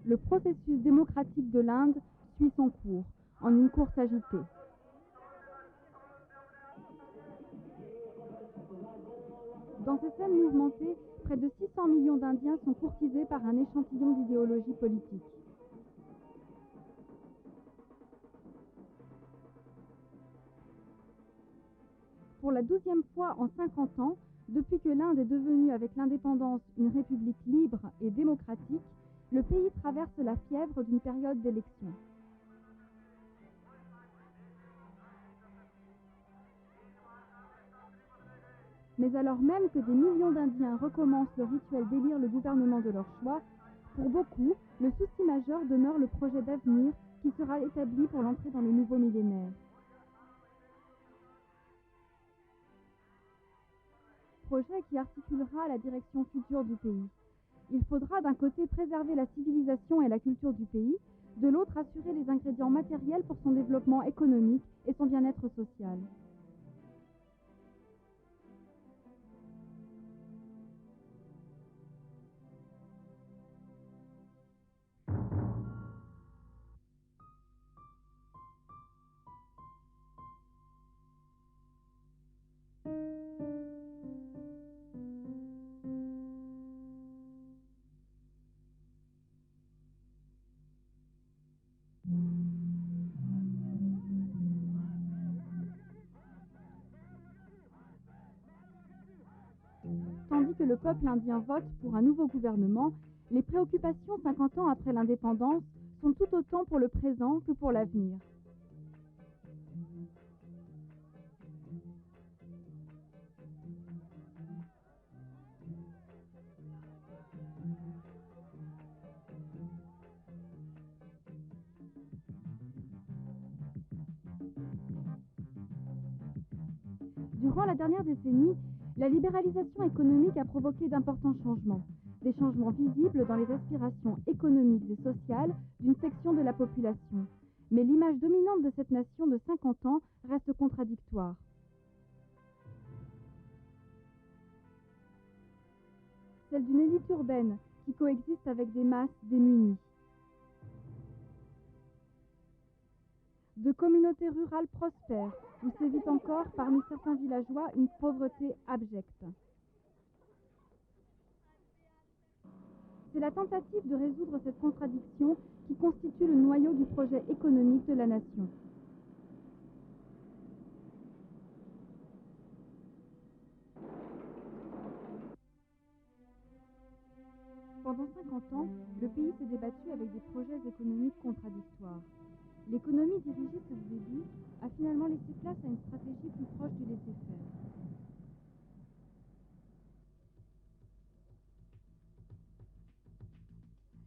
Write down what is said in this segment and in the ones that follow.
Le processus démocratique de l'Inde suit son cours, en une course agitée. Dans ces scènes mouvementées, près de 600 millions d'Indiens sont courtisés par un échantillon d'idéologie politique. Pour la 12e fois en 50 ans, depuis que l'Inde est devenue avec l'indépendance une république libre et démocratique, le pays traverse la fièvre d'une période d'élection. Mais alors même que des millions d'Indiens recommencent le rituel d'élire le gouvernement de leur choix, pour beaucoup, le souci majeur demeure le projet d'avenir qui sera établi pour l'entrée dans le nouveau millénaire. Projet qui articulera la direction future du pays. Il faudra d'un côté préserver la civilisation et la culture du pays, de l'autre assurer les ingrédients matériels pour son développement économique et son bien-être social. Tandis que le peuple indien vote pour un nouveau gouvernement, les préoccupations 50 ans après l'indépendance sont tout autant pour le présent que pour l'avenir. Durant la dernière décennie, la libéralisation économique a provoqué d'importants changements, des changements visibles dans les aspirations économiques et sociales d'une section de la population. Mais l'image dominante de cette nation de 50 ans reste contradictoire. Celle d'une élite urbaine qui coexiste avec des masses démunies. De communautés rurales prospères, où sévit encore parmi certains villageois une pauvreté abjecte. C'est la tentative de résoudre cette contradiction qui constitue le noyau du projet économique de la nation. Pendant 50 ans, le pays s'est débattu avec des projets économiques contradictoires. L'économie dirigée ce début a finalement laissé place à une stratégie plus proche du laisser-faire.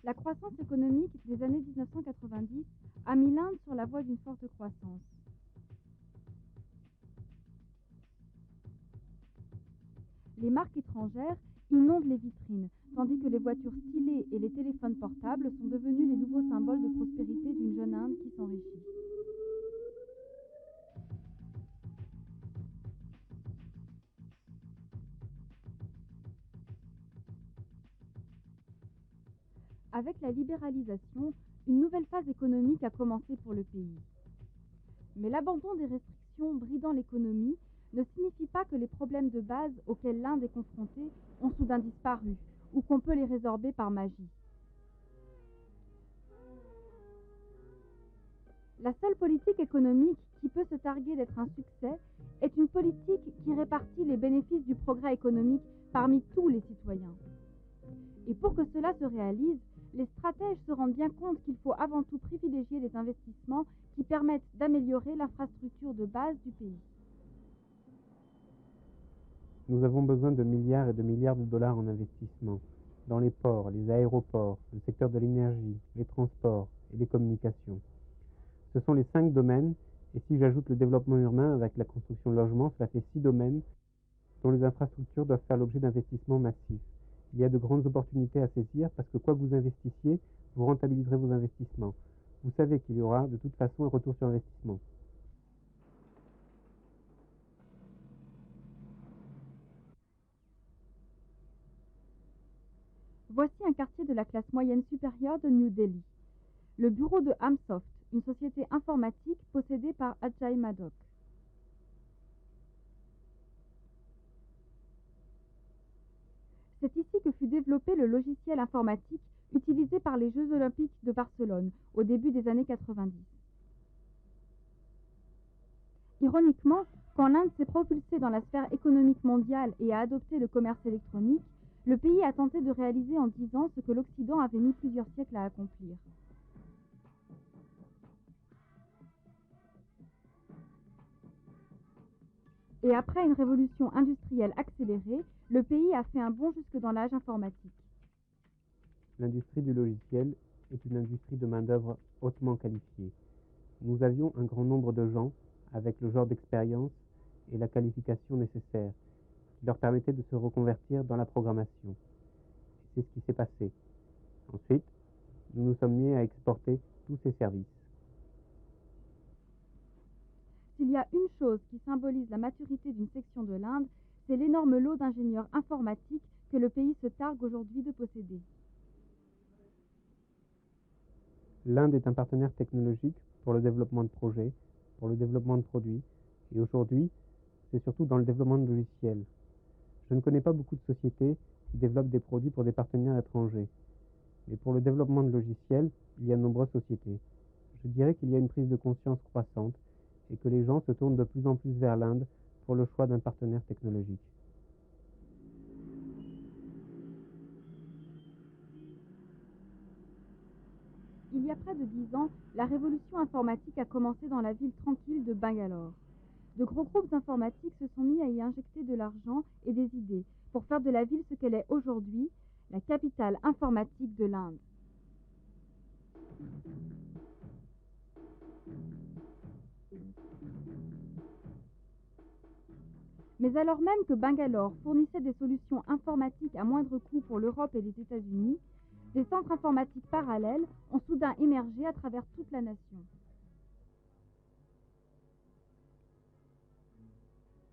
La croissance économique des années 1990 a mis l'Inde sur la voie d'une forte croissance. Les marques étrangères inondent les vitrines, tandis que les voitures stylées et les téléphones portables sont devenus les nouveaux symboles de prospérité d'une jeune Inde qui s'enrichit. Avec la libéralisation, une nouvelle phase économique a commencé pour le pays. Mais l'abandon des restrictions bridant l'économie ne signifie pas que les problèmes de base auxquels l'Inde est confrontée ont soudain disparu ou qu'on peut les résorber par magie. La seule politique économique qui peut se targuer d'être un succès est une politique qui répartit les bénéfices du progrès économique parmi tous les citoyens. Et pour que cela se réalise, les stratèges se rendent bien compte qu'il faut avant tout privilégier les investissements qui permettent d'améliorer l'infrastructure de base du pays. Nous avons besoin de milliards et de milliards de dollars en investissement dans les ports, les aéroports, le secteur de l'énergie, les transports et les communications. Ce sont les 5 domaines, et si j'ajoute le développement urbain avec la construction de logements, cela fait 6 domaines dont les infrastructures doivent faire l'objet d'investissements massifs. Il y a de grandes opportunités à saisir parce que quoi que vous investissiez, vous rentabiliserez vos investissements. Vous savez qu'il y aura de toute façon un retour sur investissement. Voici un quartier de la classe moyenne supérieure de New Delhi, le bureau de Amsoft, une société informatique possédée par Ajay Madok. C'est ici que fut développé le logiciel informatique utilisé par les Jeux olympiques de Barcelone au début des années 90. Ironiquement, quand l'Inde s'est propulsée dans la sphère économique mondiale et a adopté le commerce électronique, le pays a tenté de réaliser en 10 ans ce que l'Occident avait mis plusieurs siècles à accomplir. Et après une révolution industrielle accélérée, le pays a fait un bond jusque dans l'âge informatique. L'industrie du logiciel est une industrie de main-d'œuvre hautement qualifiée. Nous avions un grand nombre de gens avec le genre d'expérience et la qualification nécessaire qui leur permettait de se reconvertir dans la programmation. Et c'est ce qui s'est passé. Ensuite, nous nous sommes mis à exporter tous ces services. S'il y a une chose qui symbolise la maturité d'une section de l'Inde, c'est l'énorme lot d'ingénieurs informatiques que le pays se targue aujourd'hui de posséder. L'Inde est un partenaire technologique pour le développement de projets, pour le développement de produits, et aujourd'hui, c'est surtout dans le développement de logiciels. Je ne connais pas beaucoup de sociétés qui développent des produits pour des partenaires étrangers, mais pour le développement de logiciels, il y a de nombreuses sociétés. Je dirais qu'il y a une prise de conscience croissante et que les gens se tournent de plus en plus vers l'Inde pour le choix d'un partenaire technologique. Il y a près de 10 ans, la révolution informatique a commencé dans la ville tranquille de Bangalore. De gros groupes informatiques se sont mis à y injecter de l'argent et des idées pour faire de la ville ce qu'elle est aujourd'hui, la capitale informatique de l'Inde. Mais alors même que Bangalore fournissait des solutions informatiques à moindre coût pour l'Europe et les États-Unis, des centres informatiques parallèles ont soudain émergé à travers toute la nation.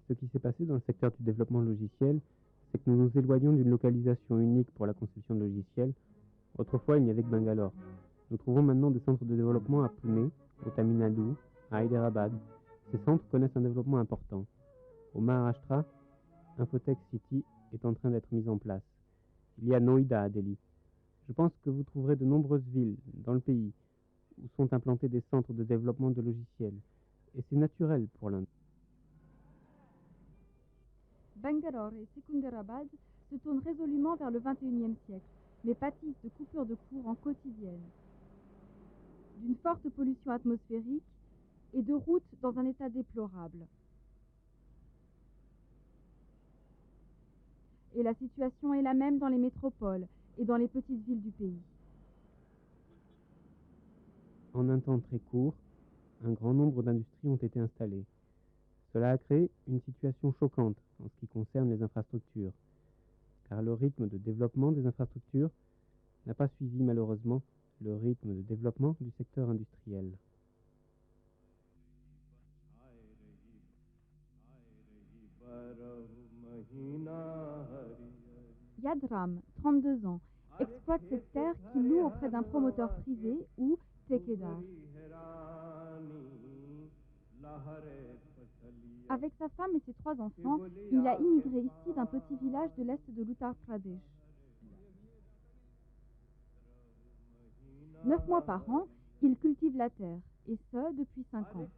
Ce qui s'est passé dans le secteur du développement logiciel, c'est que nous nous éloignons d'une localisation unique pour la conception de logiciels. Autrefois, il n'y avait que Bangalore. Nous trouvons maintenant des centres de développement à Pune, au Tamil Nadu, à Hyderabad. Ces centres connaissent un développement important. Au Maharashtra, Infotech City est en train d'être mise en place. Il y a Noida à Delhi. Je pense que vous trouverez de nombreuses villes dans le pays où sont implantés des centres de développement de logiciels. Et c'est naturel pour l'Inde. Bangalore et Secunderabad se tournent résolument vers le XXIe siècle, mais pâtissent de coupures de courant quotidiennes, d'une forte pollution atmosphérique et de routes dans un état déplorable. Et la situation est la même dans les métropoles et dans les petites villes du pays. En un temps très court, un grand nombre d'industries ont été installées. Cela a créé une situation choquante en ce qui concerne les infrastructures, car le rythme de développement des infrastructures n'a pas suivi malheureusement le rythme de développement du secteur industriel. Yadram, 32 ans, exploite cette terre qu'il loue auprès d'un promoteur privé ou Tekedar. Avec sa femme et ses 3 enfants, il a immigré ici d'un petit village de l'est de l'Uttar Pradesh. 9 mois par an, il cultive la terre, et ce, depuis 5 ans.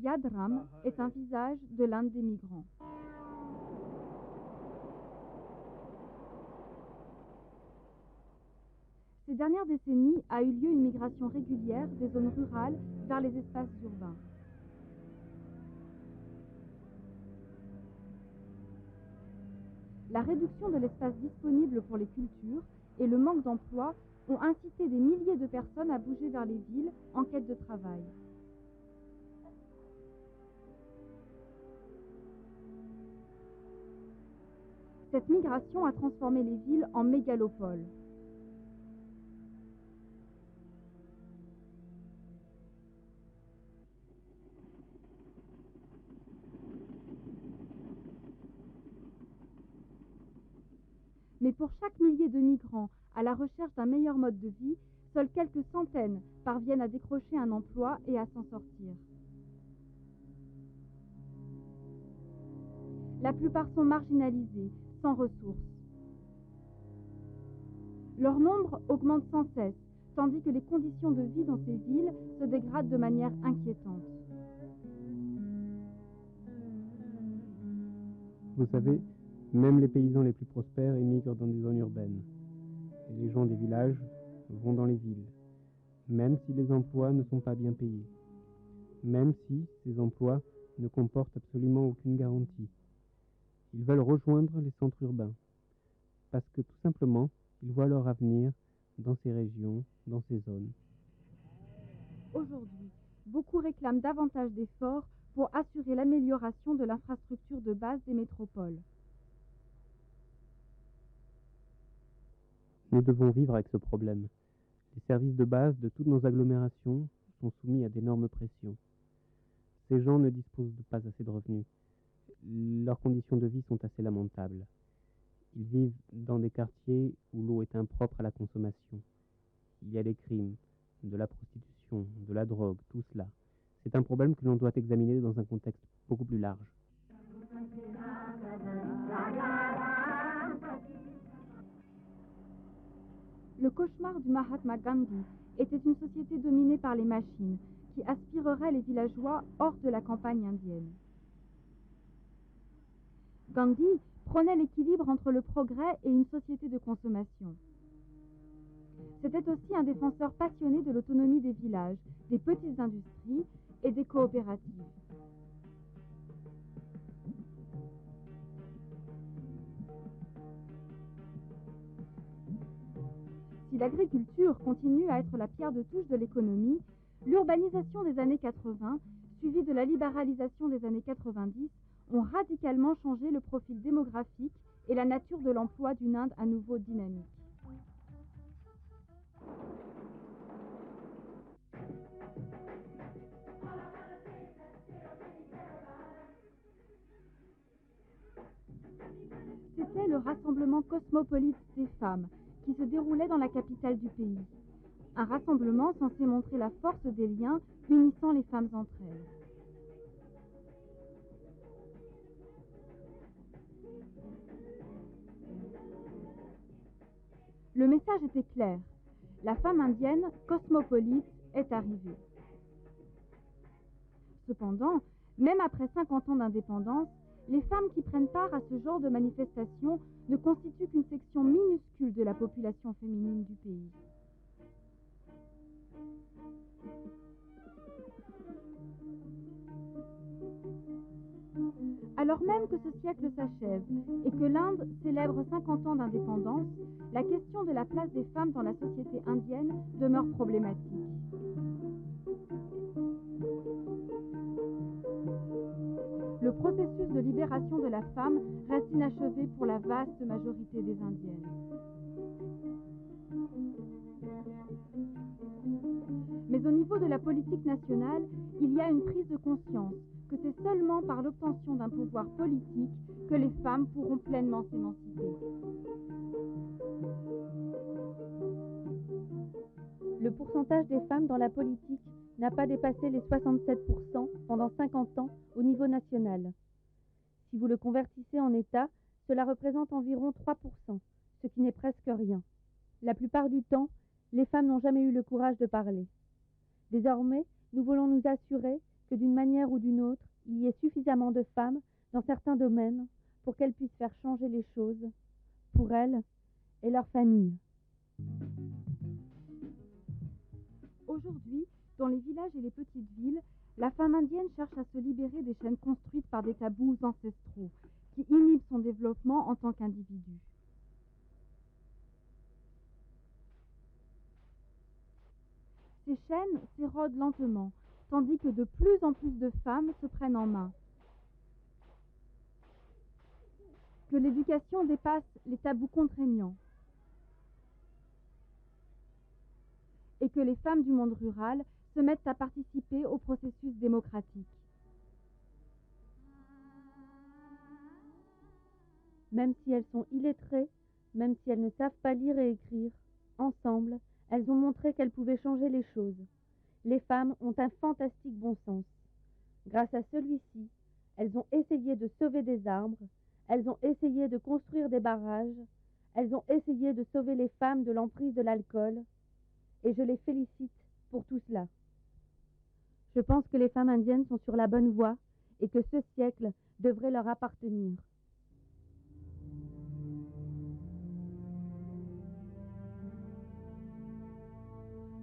Yadram est un visage de l'Inde des migrants. Ces dernières décennies a eu lieu une migration régulière des zones rurales vers les espaces urbains. La réduction de l'espace disponible pour les cultures et le manque d'emploi ont incité des milliers de personnes à bouger vers les villes en quête de travail. Cette migration a transformé les villes en mégalopoles. Mais pour chaque millier de migrants à la recherche d'un meilleur mode de vie, seules quelques centaines parviennent à décrocher un emploi et à s'en sortir. La plupart sont marginalisés, sans ressources. Leur nombre augmente sans cesse, tandis que les conditions de vie dans ces villes se dégradent de manière inquiétante. Vous savez, même les paysans les plus prospères émigrent dans des zones urbaines. Et les gens des villages vont dans les villes, même si les emplois ne sont pas bien payés, même si ces emplois ne comportent absolument aucune garantie. Ils veulent rejoindre les centres urbains, parce que tout simplement, ils voient leur avenir dans ces régions, dans ces zones. Aujourd'hui, beaucoup réclament davantage d'efforts pour assurer l'amélioration de l'infrastructure de base des métropoles. Nous devons vivre avec ce problème. Les services de base de toutes nos agglomérations sont soumis à d'énormes pressions. Ces gens ne disposent pas assez de revenus. Leurs conditions de vie sont assez lamentables. Ils vivent dans des quartiers où l'eau est impropre à la consommation. Il y a des crimes, de la prostitution, de la drogue, tout cela. C'est un problème que l'on doit examiner dans un contexte beaucoup plus large. Le cauchemar du Mahatma Gandhi était une société dominée par les machines qui aspirerait les villageois hors de la campagne indienne. Gandhi prônait l'équilibre entre le progrès et une société de consommation. C'était aussi un défenseur passionné de l'autonomie des villages, des petites industries et des coopératives. Si l'agriculture continue à être la pierre de touche de l'économie, l'urbanisation des années 80, suivie de la libéralisation des années 90, ont radicalement changé le profil démographique et la nature de l'emploi d'une Inde à nouveau dynamique. C'était le rassemblement cosmopolite des femmes qui se déroulait dans la capitale du pays. Un rassemblement censé montrer la force des liens unissant les femmes entre elles. Le message était clair. La femme indienne, cosmopolite, est arrivée. Cependant, même après 50 ans d'indépendance, les femmes qui prennent part à ce genre de manifestation ne constituent qu'une section minuscule de la population féminine du pays. Alors même que ce siècle s'achève et que l'Inde célèbre 50 ans d'indépendance, la question de la place des femmes dans la société indienne demeure problématique. Le processus de libération de la femme reste inachevé pour la vaste majorité des Indiennes. Mais au niveau de la politique nationale, il y a une prise de conscience que c'est seulement par l'obtention d'un pouvoir politique que les femmes pourront pleinement s'émanciper. Le pourcentage des femmes dans la politique n'a pas dépassé les 67% pendant 50 ans au niveau national. Si vous le convertissez en État, cela représente environ 3%, ce qui n'est presque rien. La plupart du temps, les femmes n'ont jamais eu le courage de parler. Désormais, nous voulons nous assurer que d'une manière ou d'une autre, il y ait suffisamment de femmes dans certains domaines pour qu'elles puissent faire changer les choses pour elles et leurs familles. Aujourd'hui, dans les villages et les petites villes, la femme indienne cherche à se libérer des chaînes construites par des tabous ancestraux qui inhibent son développement en tant qu'individu. Ces chaînes s'érodent lentement, tandis que de plus en plus de femmes se prennent en main. Que l'éducation dépasse les tabous contraignants. Et que les femmes du monde rural se mettent à participer au processus démocratique. Même si elles sont illettrées, Même si elles ne savent pas lire et écrire, ensemble, elles ont montré qu'elles pouvaient changer les choses. Les femmes ont un fantastique bon sens. Grâce à celui-ci, elles ont essayé de sauver des arbres, elles ont essayé de construire des barrages, elles ont essayé de sauver les femmes de l'emprise de l'alcool, et je les félicite pour tout cela. Je pense que les femmes indiennes sont sur la bonne voie et que ce siècle devrait leur appartenir.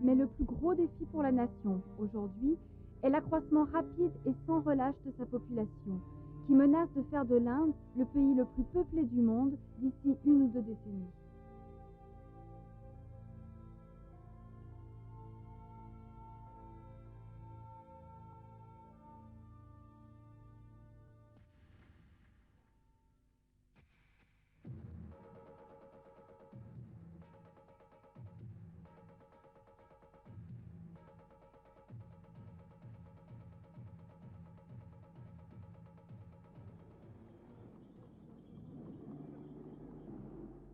Mais le plus gros défi pour la nation, aujourd'hui, est l'accroissement rapide et sans relâche de sa population, qui menace de faire de l'Inde le pays le plus peuplé du monde d'ici 1 ou 2 décennies.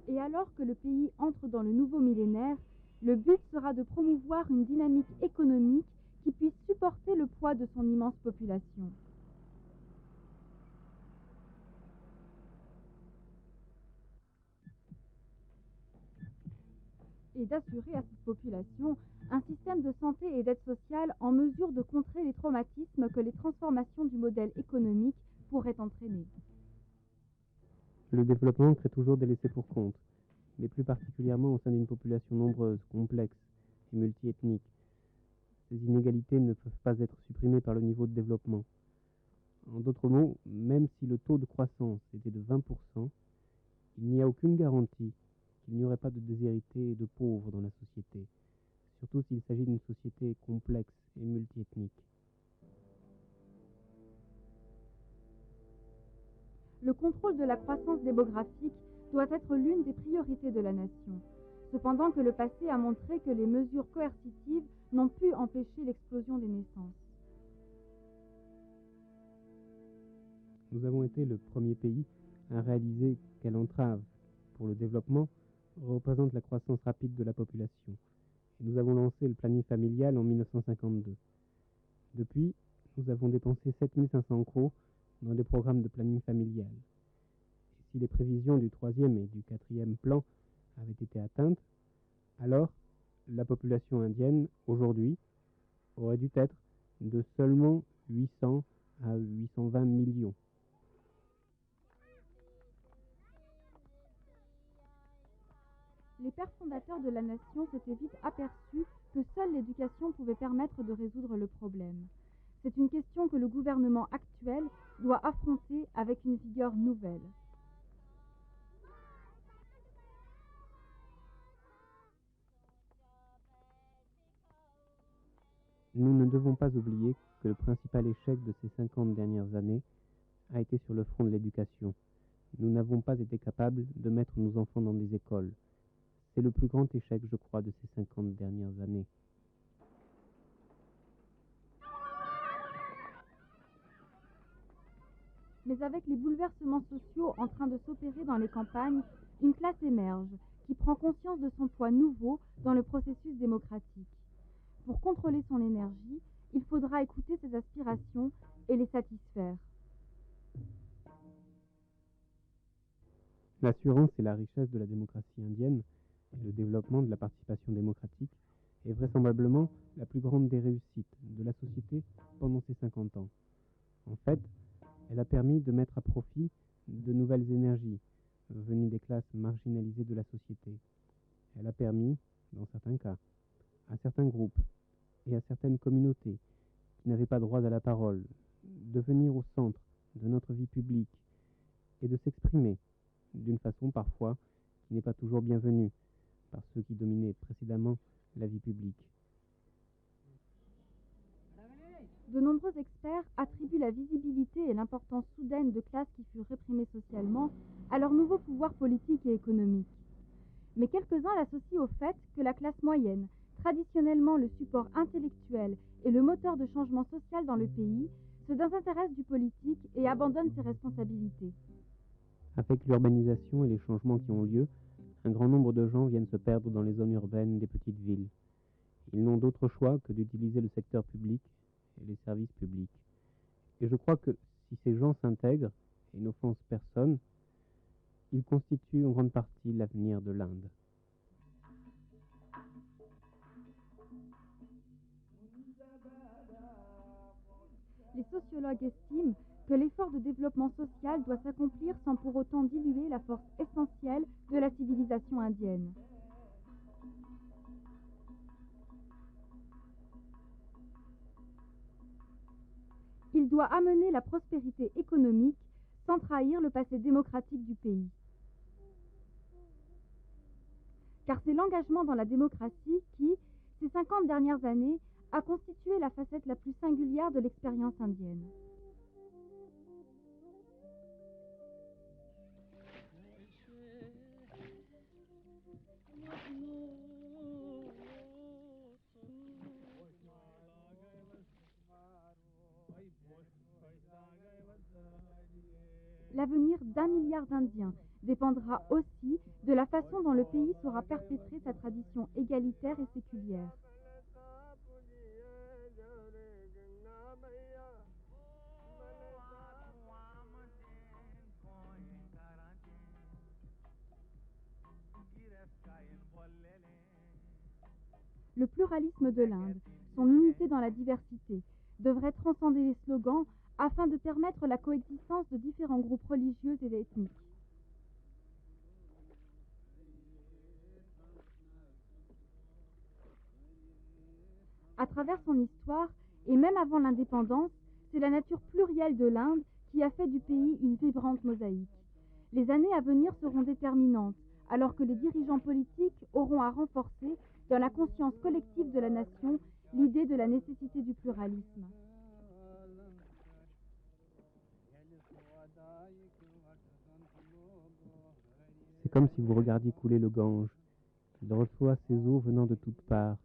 Et alors que le pays entre dans le nouveau millénaire, le but sera de promouvoir une dynamique économique qui puisse supporter le poids de son immense population. Et d'assurer à cette population un système de santé et d'aide sociale en mesure de contrer les traumatismes que les transformations du modèle économique pourraient entraîner. Le développement crée toujours des laissés pour compte, mais plus particulièrement au sein d'une population nombreuse, complexe et multiethnique. Ces inégalités ne peuvent pas être supprimées par le niveau de développement. En d'autres mots, même si le taux de croissance était de 20%, il n'y a aucune garantie qu'il n'y aurait pas de déshérités et de pauvres dans la société, surtout s'il s'agit d'une société complexe et multiethnique. Le contrôle de la croissance démographique doit être l'une des priorités de la nation, cependant que le passé a montré que les mesures coercitives n'ont pu empêcher l'explosion des naissances. Nous avons été le premier pays à réaliser quelle entrave pour le développement représente la croissance rapide de la population. Et nous avons lancé le planning familial en 1952. Depuis, nous avons dépensé 7500 crores dans des programmes de planning familial. Et si les prévisions du 3e et du 4e plan avaient été atteintes, alors la population indienne, aujourd'hui, aurait dû être de seulement 800 à 820 millions. Les pères fondateurs de la nation s'étaient vite aperçus que seule l'éducation pouvait permettre de résoudre le problème. C'est une question que le gouvernement actuel doit affronter avec une vigueur nouvelle. Nous ne devons pas oublier que le principal échec de ces 50 dernières années a été sur le front de l'éducation. Nous n'avons pas été capables de mettre nos enfants dans des écoles. C'est le plus grand échec, je crois, de ces 50 dernières années. Mais avec les bouleversements sociaux en train de s'opérer dans les campagnes, une classe émerge qui prend conscience de son poids nouveau dans le processus démocratique. Pour contrôler son énergie, il faudra écouter ses aspirations et les satisfaire. L'assurance et la richesse de la démocratie indienne et le développement de la participation démocratique est vraisemblablement la plus grande des réussites de la société pendant ces 50 ans. En fait, elle a permis de mettre à profit de nouvelles énergies venues des classes marginalisées de la société. Elle a permis, dans certains cas, à certains groupes et à certaines communautés qui n'avaient pas droit à la parole de venir au centre de notre vie publique et de s'exprimer d'une façon parfois qui n'est pas toujours bienvenue par ceux qui dominaient précédemment la vie publique. De nombreux experts attribuent la visibilité et l'importance soudaine de classes qui furent réprimées socialement à leur nouveau pouvoir politique et économique. Mais quelques-uns l'associent au fait que la classe moyenne, traditionnellement le support intellectuel et le moteur de changement social dans le pays, se désintéresse du politique et abandonne ses responsabilités. Avec l'urbanisation et les changements qui ont lieu, un grand nombre de gens viennent se perdre dans les zones urbaines des petites villes. Ils n'ont d'autre choix que d'utiliser le secteur public et les services publics. Et je crois que si ces gens s'intègrent, et n'offensent personne, ils constituent en grande partie l'avenir de l'Inde. Les sociologues estiment que l'effort de développement social doit s'accomplir sans pour autant diluer la force essentielle de la civilisation indienne. Il doit amener la prospérité économique sans trahir le passé démocratique du pays. Car c'est l'engagement dans la démocratie qui, ces 50 dernières années, a constitué la facette la plus singulière de l'expérience indienne. L'avenir d'1 milliard d'Indiens dépendra aussi de la façon dont le pays saura perpétrer sa tradition égalitaire et séculière. Le pluralisme de l'Inde, son unité dans la diversité, devrait transcender les slogans afin de permettre la coexistence de différents groupes religieux et ethniques. À travers son histoire, et même avant l'indépendance, c'est la nature plurielle de l'Inde qui a fait du pays une vibrante mosaïque. Les années à venir seront déterminantes, alors que les dirigeants politiques auront à renforcer, dans la conscience collective de la nation, l'idée de la nécessité du pluralisme. C'est comme si vous regardiez couler le Gange. Il reçoit ses eaux venant de toutes parts.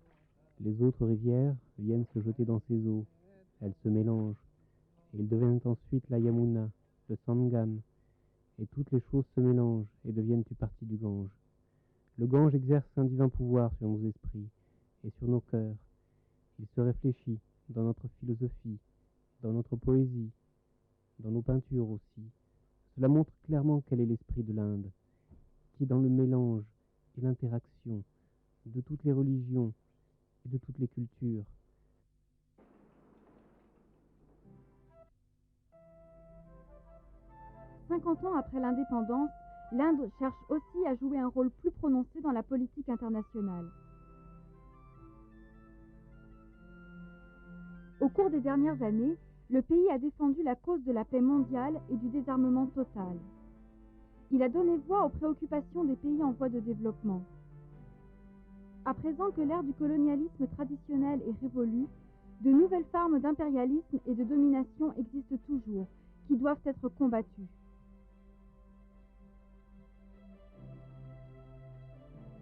Les autres rivières viennent se jeter dans ses eaux. Elles se mélangent. Et ils deviennent ensuite la Yamuna, le Sangam. Et toutes les choses se mélangent et deviennent une partie du Gange. Le Gange exerce un divin pouvoir sur nos esprits et sur nos cœurs. Il se réfléchit dans notre philosophie, dans notre poésie, dans nos peintures aussi. Cela montre clairement quel est l'esprit de l'Inde, qui est dans le mélange et l'interaction de toutes les religions et de toutes les cultures. « 50 ans après l'indépendance, l'Inde cherche aussi à jouer un rôle plus prononcé dans la politique internationale. Au cours des dernières années, le pays a défendu la cause de la paix mondiale et du désarmement total. Il a donné voix aux préoccupations des pays en voie de développement. À présent que l'ère du colonialisme traditionnel est révolue, de nouvelles formes d'impérialisme et de domination existent toujours, qui doivent être combattues.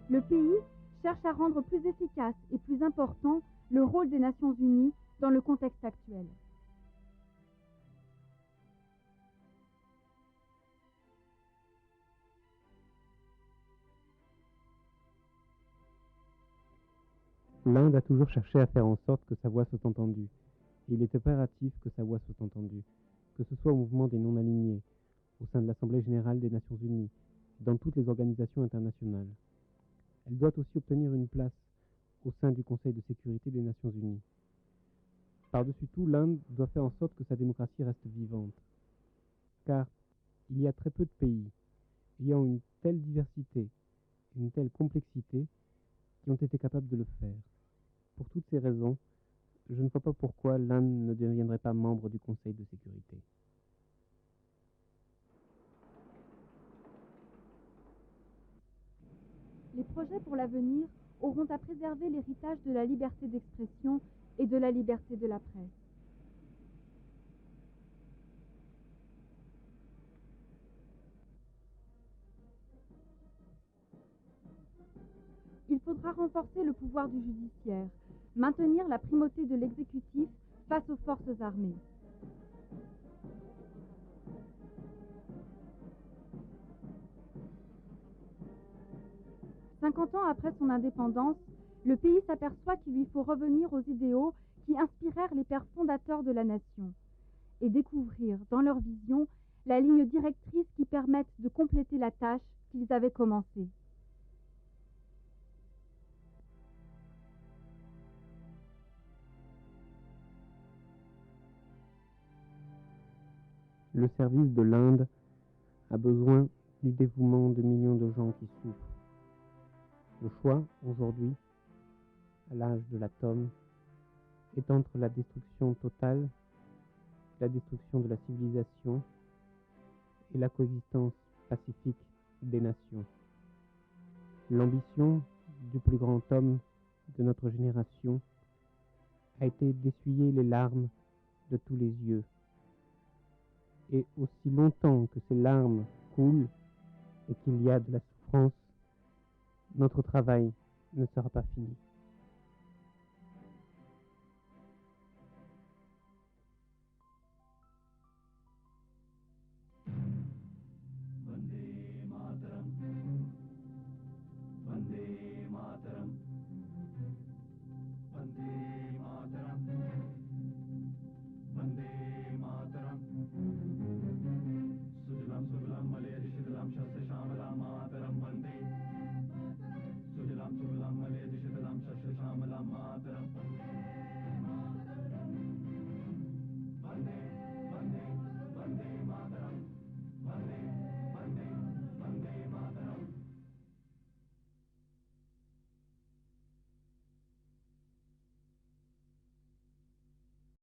Le pays cherche à rendre plus efficace et plus important le rôle des Nations Unies dans le contexte actuel. L'Inde a toujours cherché à faire en sorte que sa voix soit entendue. Et il est impératif que sa voix soit entendue, que ce soit au mouvement des non-alignés, au sein de l'Assemblée générale des Nations unies, dans toutes les organisations internationales. Elle doit aussi obtenir une place au sein du Conseil de sécurité des Nations unies. Par-dessus tout, l'Inde doit faire en sorte que sa démocratie reste vivante. Car il y a très peu de pays ayant une telle diversité, une telle complexité, qui ont été capables de le faire. Pour toutes ces raisons, je ne vois pas pourquoi l'Inde ne deviendrait pas membre du Conseil de sécurité. Les projets pour l'avenir auront à préserver l'héritage de la liberté d'expression et de la liberté de la presse. Il faudra renforcer le pouvoir du judiciaire, maintenir la primauté de l'exécutif face aux forces armées. 50 ans après son indépendance, le pays s'aperçoit qu'il lui faut revenir aux idéaux qui inspirèrent les pères fondateurs de la nation et découvrir dans leur vision la ligne directrice qui permette de compléter la tâche qu'ils avaient commencée. Le service de l'Inde a besoin du dévouement de millions de gens qui souffrent. Le choix, aujourd'hui, à l'âge de l'atome, est entre la destruction totale, la destruction de la civilisation et la coexistence pacifique des nations. L'ambition du plus grand homme de notre génération a été d'essuyer les larmes de tous les yeux. Et aussi longtemps que ces larmes coulent et qu'il y a de la souffrance, notre travail ne sera pas fini.